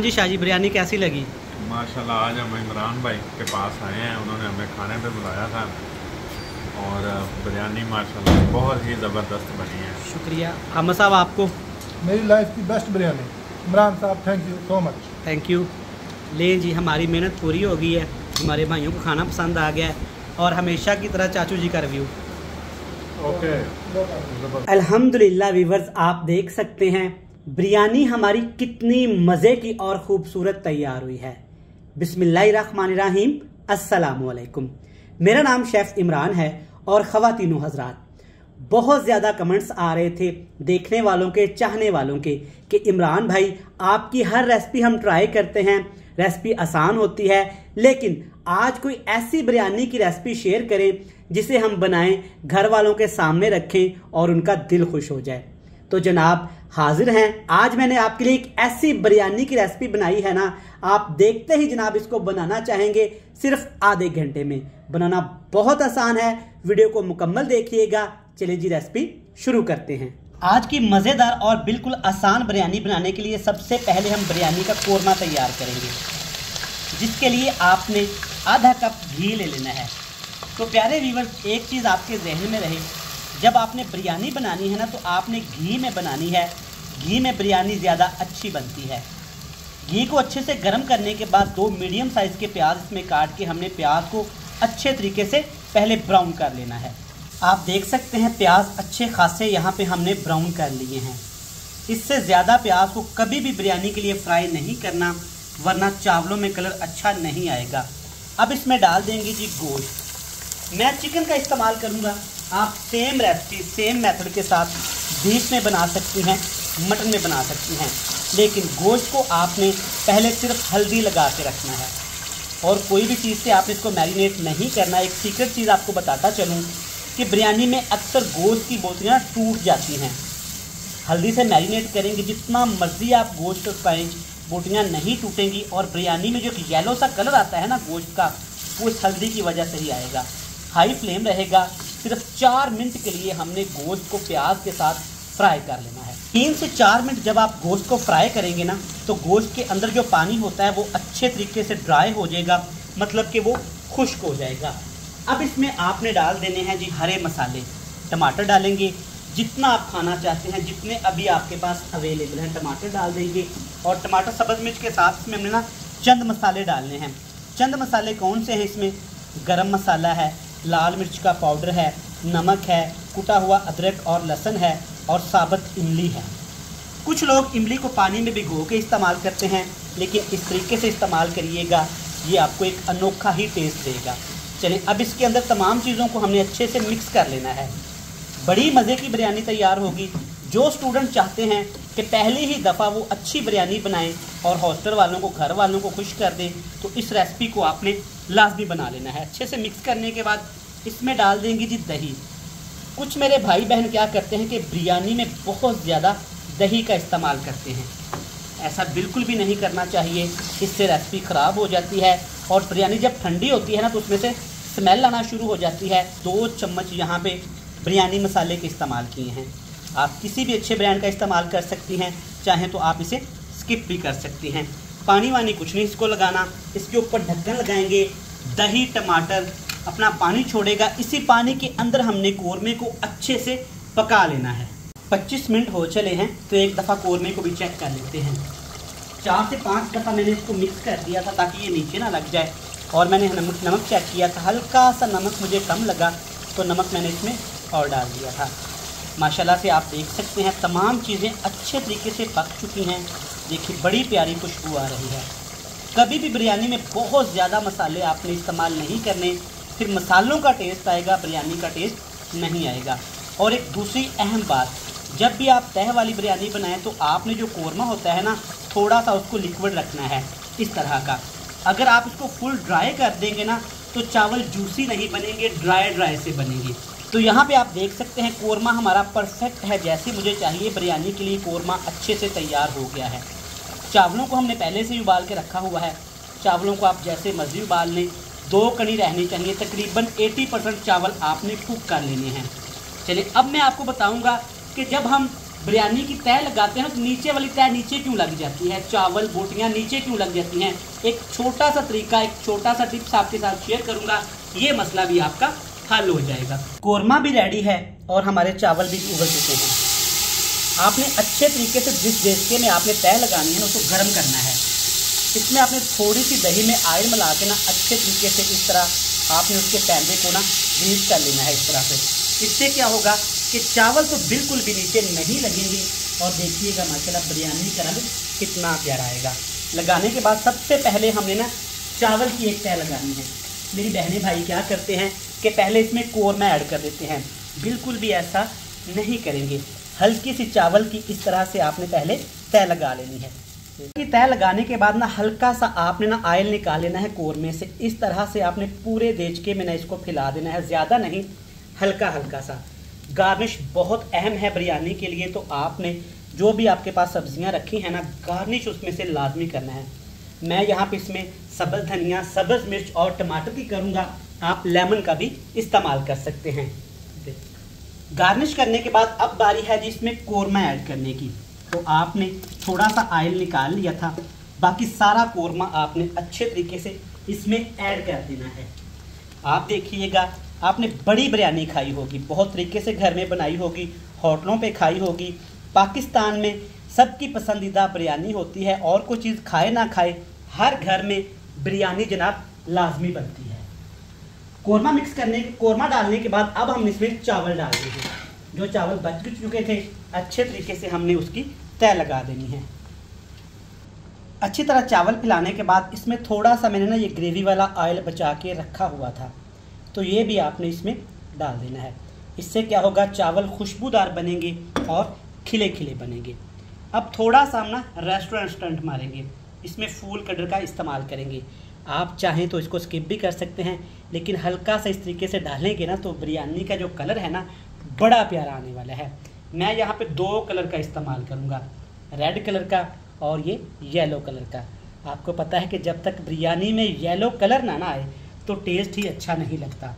जी शाह जी, बिरयानी कैसी लगी? माशाल्लाह, आज हम इमरान भाई के पास आए हैं। उन्होंने हमें खाने पे बुलाया था और बिरयानी माशाल्लाह बहुत ही ज़बरदस्त बनी है। शुक्रिया। आमद साहब, आपको? मेरी लाइफ की बेस्ट बिरयानी। इमरान साहब, thank you so much. Thank you. ले जी, हमारी मेहनत पूरी हो गई है, हमारे भाइयों को खाना पसंद आ गया है और हमेशा की तरह चाचू जी का रिव्यू। ओके। अल्हम्दुलिल्लाह व्यूअर्स, आप देख सकते हैं बिरयानी हमारी कितनी मज़े की और खूबसूरत तैयार हुई है। बिस्मिल्लाहिर्रहमानिर्रहीम, अस्सलामु अलैकुम। मेरा नाम शेफ़ इमरान है और ख़वातीनो हज़रात, बहुत ज़्यादा कमेंट्स आ रहे थे देखने वालों के, चाहने वालों के, कि इमरान भाई आपकी हर रेसिपी हम ट्राई करते हैं, रेसिपी आसान होती है, लेकिन आज कोई ऐसी बिरयानी की रेसिपी शेयर करें जिसे हम बनाएं, घर वालों के सामने रखें और उनका दिल खुश हो जाए। तो जनाब हाजिर हैं, आज मैंने आपके लिए एक ऐसी बिरयानी की रेसिपी बनाई है ना, आप देखते ही जनाब इसको बनाना चाहेंगे सिर्फ आधे घंटे में। बनाना बहुत आसान है, वीडियो को मुकम्मल देखिएगा। चलिए जी, रेसिपी शुरू करते हैं। आज की मज़ेदार और बिल्कुल आसान बिरयानी बनाने के लिए सबसे पहले हम बिरयानी का कोरमा तैयार करेंगे, जिसके लिए आपने आधा कप घी ले लेना है। तो प्यारे व्यूअर्स, एक चीज़ आपके जहन में रहे, जब आपने बिरयानी बनानी है ना, तो आपने घी में बनानी है। घी में बिरयानी ज़्यादा अच्छी बनती है। घी को अच्छे से गर्म करने के बाद 2 मीडियम साइज़ के प्याज इसमें काट के हमने प्याज को अच्छे तरीके से पहले ब्राउन कर लेना है। आप देख सकते हैं प्याज अच्छे खासे यहाँ पे हमने ब्राउन कर लिए हैं। इससे ज़्यादा प्याज को कभी भी बिरयानी के लिए फ्राई नहीं करना, वरना चावलों में कलर अच्छा नहीं आएगा। अब इसमें डाल देंगे जी गोश्त। मैं चिकन का इस्तेमाल करूँगा, आप सेम रेसिपी सेम मेथड के साथ बीफ में बना सकती हैं, मटन में बना सकती हैं, लेकिन गोश्त को आपने पहले सिर्फ हल्दी लगा के रखना है और कोई भी चीज़ से आपने इसको मैरिनेट नहीं करना। एक सीक्रेट चीज़ आपको बताता चलूँ कि बिरयानी में अक्सर गोश्त की बोटियाँ टूट जाती हैं। हल्दी से मैरिनेट करेंगे, जितना मर्जी आप गोश्त पकाएं, बोटियाँ नहीं टूटेंगी और बिरयानी में जो येलो सा कलर आता है ना गोश्त का, वो इस हल्दी की वजह से ही आएगा। हाई फ्लेम रहेगा। सिर्फ 4 मिनट के लिए हमने गोश्त को प्याज के साथ फ्राई कर लेना है। 3 से 4 मिनट जब आप गोश्त को फ्राई करेंगे ना, तो गोश्त के अंदर जो पानी होता है वो अच्छे तरीके से ड्राई हो जाएगा, मतलब कि वो खुश्क हो जाएगा। अब इसमें आपने डाल देने हैं जी हरे मसाले। टमाटर डालेंगे, जितना आप खाना चाहते हैं, जितने अभी आपके पास अवेलेबल हैं टमाटर डाल देंगे। और टमाटर सब्ज़ मिर्च के साथ इसमें हमने ना चंद मसाले डालने हैं। चंद मसाले कौन से हैं? इसमें गरम मसाला है, लाल मिर्च का पाउडर है, नमक है, कुटा हुआ अदरक और लहसुन है और साबुत इमली है। कुछ लोग इमली को पानी में भिगो के इस्तेमाल करते हैं, लेकिन इस तरीके से इस्तेमाल करिएगा, ये आपको एक अनोखा ही टेस्ट देगा। चलिए, अब इसके अंदर तमाम चीज़ों को हमने अच्छे से मिक्स कर लेना है। बड़ी मज़े की बिरयानी तैयार होगी। जो स्टूडेंट चाहते हैं कि पहली ही दफ़ा वो अच्छी बिरयानी बनाएं और हॉस्टल वालों को, घर वालों को खुश कर दें, तो इस रेसिपी को आपने लाजमी बना लेना है। अच्छे से मिक्स करने के बाद इसमें डाल देंगे जी दही। कुछ मेरे भाई बहन क्या करते हैं कि बिरयानी में बहुत ज़्यादा दही का इस्तेमाल करते हैं। ऐसा बिल्कुल भी नहीं करना चाहिए, इससे रेसिपी ख़राब हो जाती है और बिरयानी जब ठंडी होती है ना, तो उसमें से स्मेल आना शुरू हो जाती है। 2 चम्मच यहाँ पे बिरयानी मसाले के इस्तेमाल किए हैं। आप किसी भी अच्छे ब्रांड का इस्तेमाल कर सकती हैं, चाहें तो आप इसे स्किप भी कर सकती हैं। पानी वानी कुछ नहीं इसको लगाना। इसके ऊपर ढक्कन लगाएंगे। दही टमाटर अपना पानी छोड़ेगा, इसी पानी के अंदर हमने कोरमे को अच्छे से पका लेना है। 25 मिनट हो चले हैं, तो एक दफ़ा कोरमे को भी चेक कर लेते हैं। 4 से 5 दफ़ा मैंने इसको मिक्स कर दिया था ताकि ये नीचे ना लग जाए। और मैंने नमक चेक किया था, हल्का सा नमक मुझे कम लगा, तो नमक मैंने इसमें और डाल दिया था। माशाल्लाह से आप देख सकते हैं तमाम चीज़ें अच्छे तरीके से पक चुकी हैं। देखिए, बड़ी प्यारी खुशबू आ रही है। कभी भी बिरयानी में बहुत ज़्यादा मसाले आपने इस्तेमाल नहीं करने, फिर मसालों का टेस्ट आएगा, बिरयानी का टेस्ट नहीं आएगा। और एक दूसरी अहम बात, जब भी आप तह वाली बिरयानी बनाएं, तो आपने जो कोरमा होता है ना, थोड़ा सा उसको लिक्विड रखना है, इस तरह का। अगर आप इसको फुल ड्राई कर देंगे ना, तो चावल जूसी नहीं बनेंगे, ड्राई से बनेंगे। तो यहाँ पे आप देख सकते हैं कोरमा हमारा परफेक्ट है, जैसे मुझे चाहिए। बिरयानी के लिए कोरमा अच्छे से तैयार हो गया है। चावलों को हमने पहले से ही उबाल के रखा हुआ है। चावलों को आप जैसे मर्जी उबाल लें, 2 कणी रहनी चाहिए। तकरीबन 80% चावल आपने कुक कर लेने हैं। चलिए, अब मैं आपको बताऊंगा कि जब हम बिरयानी की तय लगाते हैं तो नीचे वाली तय नीचे क्यों लग जाती है, चावल बोटियाँ नीचे क्यों लग जाती हैं। एक छोटा सा तरीका, एक छोटा सा टिप्स आपके साथ शेयर करूंगा, ये मसला भी आपका हल हो जाएगा। कोरमा भी रेडी है और हमारे चावल भी उबल चुके हैं। आपने अच्छे तरीके से जिस देशके में आपने तय लगानी है ना उसको गर्म करना है। इसमें आपने थोड़ी सी दही में ऑयल मिला के ना अच्छे तरीके से इस तरह आपने उसके पैंदे को ना ग्रीस कर लेना है इस तरह से। इससे क्या होगा कि चावल तो बिल्कुल भी नीचे नहीं लगेंगे। और देखिएगा माशाल्लाह बिरयानी का रंग कितना प्यारा आएगा। लगाने के बाद सबसे पहले हमने ना चावल की एक तय लगानी है। मेरी बहनें भाई क्या करते हैं कि पहले इसमें कोरमा ऐड कर देते हैं, बिल्कुल भी ऐसा नहीं करेंगे। हल्की सी चावल की इस तरह से आपने पहले तय लगा लेनी है। की तय लगाने के बाद ना हल्का सा आपने ना ऑयल निकाल लेना है कोरमे से। इस तरह से आपने पूरे देचके में ना इसको फैला देना है, ज़्यादा नहीं, हल्का हल्का सा। गार्निश बहुत अहम है बिरयानी के लिए, तो आपने जो भी आपके पास सब्जियां रखी हैं ना, गार्निश उसमें से लाजमी करना है। मैं यहाँ पे इसमें सब्ज़ धनिया, सब्ज़ मिर्च और टमाटर की करूँगा, आप लेमन का भी इस्तेमाल कर सकते हैं। गार्निश करने के बाद अब बारी है जी इसमें कोरमा ऐड करने की। तो आपने थोड़ा सा ऑयल निकाल लिया था, बाकी सारा कोरमा आपने अच्छे तरीके से इसमें ऐड कर देना है। आप देखिएगा, आपने बड़ी बिरयानी खाई होगी, बहुत तरीके से घर में बनाई होगी, होटलों पे खाई होगी। पाकिस्तान में सबकी पसंदीदा बिरयानी होती है, और कोई चीज़ खाए ना खाए हर घर में बिरयानी जनाब लाजमी बनती है। कोरमा डालने के बाद अब हम इसमें चावल डाल देंगे। जो चावल बच चुके थे अच्छे तरीके से हमने उसकी तय लगा देनी है। अच्छी तरह चावल फैलाने के बाद इसमें थोड़ा सा मैंने ना ये ग्रेवी वाला ऑयल बचा के रखा हुआ था, तो ये भी आपने इसमें डाल देना है। इससे क्या होगा, चावल खुशबूदार बनेंगे और खिले खिले बनेंगे। अब थोड़ा सा हम ना रेस्टोरेंट स्टंट मारेंगे, इसमें फूल कलर का इस्तेमाल करेंगे। आप चाहें तो इसको स्किप भी कर सकते हैं, लेकिन हल्का सा इस तरीके से डालेंगे ना तो बिरयानी का जो कलर है ना बड़ा प्यारा आने वाला है। मैं यहाँ पे 2 कलर का इस्तेमाल करूँगा, रेड कलर का और ये येलो कलर का। आपको पता है कि जब तक बिरयानी में येलो कलर ना आए तो टेस्ट ही अच्छा नहीं लगता।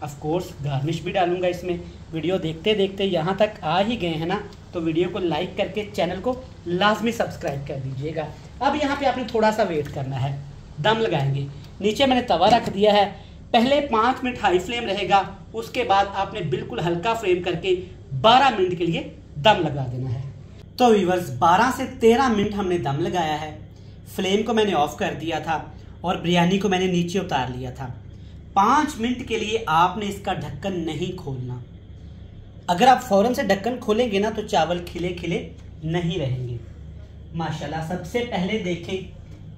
ऑफ कोर्स गार्निश भी डालूंगा इसमें। वीडियो देखते देखते यहाँ तक आ ही गए हैं ना, तो वीडियो को लाइक करके चैनल को लाजमी सब्सक्राइब कर दीजिएगा। अब यहाँ पे आपने थोड़ा सा वेट करना है, दम लगाएंगे। नीचे मैंने तवा रख दिया है, पहले 5 मिनट हाई फ्लेम रहेगा, उसके बाद आपने बिल्कुल हल्का फ्लेम करके 12 मिनट के लिए दम लगा देना है। तो व्यूअर्स 12 से 13 मिनट हमने दम लगाया है। फ्लेम को मैंने ऑफ कर दिया था और बिरयानी को मैंने नीचे उतार लिया था। 5 मिनट के लिए आपने इसका ढक्कन नहीं खोलना। अगर आप फौरन से ढक्कन खोलेंगे ना तो चावल खिले खिले नहीं रहेंगे। माशाल्लाह, सबसे पहले देखें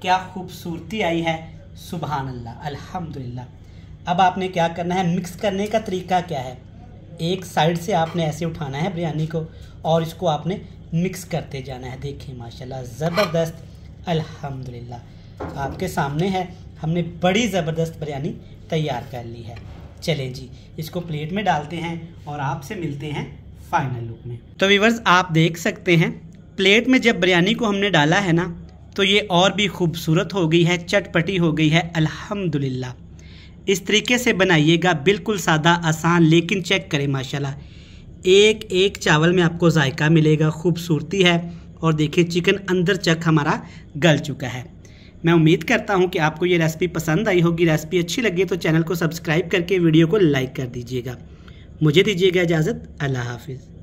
क्या खूबसूरती आई है, सुभान अल्लाह, अल्हम्दुलिल्लाह। अब आपने क्या करना है, मिक्स करने का तरीका क्या है, एक साइड से आपने ऐसे उठाना है बिरयानी को और इसको आपने मिक्स करते जाना है। देखिए माशाल्लाह ज़बरदस्त, अल्हम्दुलिल्लाह आपके सामने है, हमने बड़ी ज़बरदस्त बिरयानी तैयार कर ली है। चलें जी, इसको प्लेट में डालते हैं और आपसे मिलते हैं फाइनल लुक में। तो व्यूअर्स आप देख सकते हैं प्लेट में जब बिरयानी को हमने डाला है ना तो ये और भी खूबसूरत हो गई है, चटपटी हो गई है, अल्हम्दुलिल्लाह। इस तरीके से बनाइएगा, बिल्कुल सादा आसान, लेकिन चेक करें माशाल्लाह एक एक चावल में आपको जायका मिलेगा, खूबसूरती है। और देखिए चिकन अंदर तक हमारा गल चुका है। मैं उम्मीद करता हूँ कि आपको ये रेसिपी पसंद आई होगी। रेसिपी अच्छी लगी तो चैनल को सब्सक्राइब करके वीडियो को लाइक कर दीजिएगा। मुझे दीजिएगा इजाज़त, अल्लाह हाफिज़।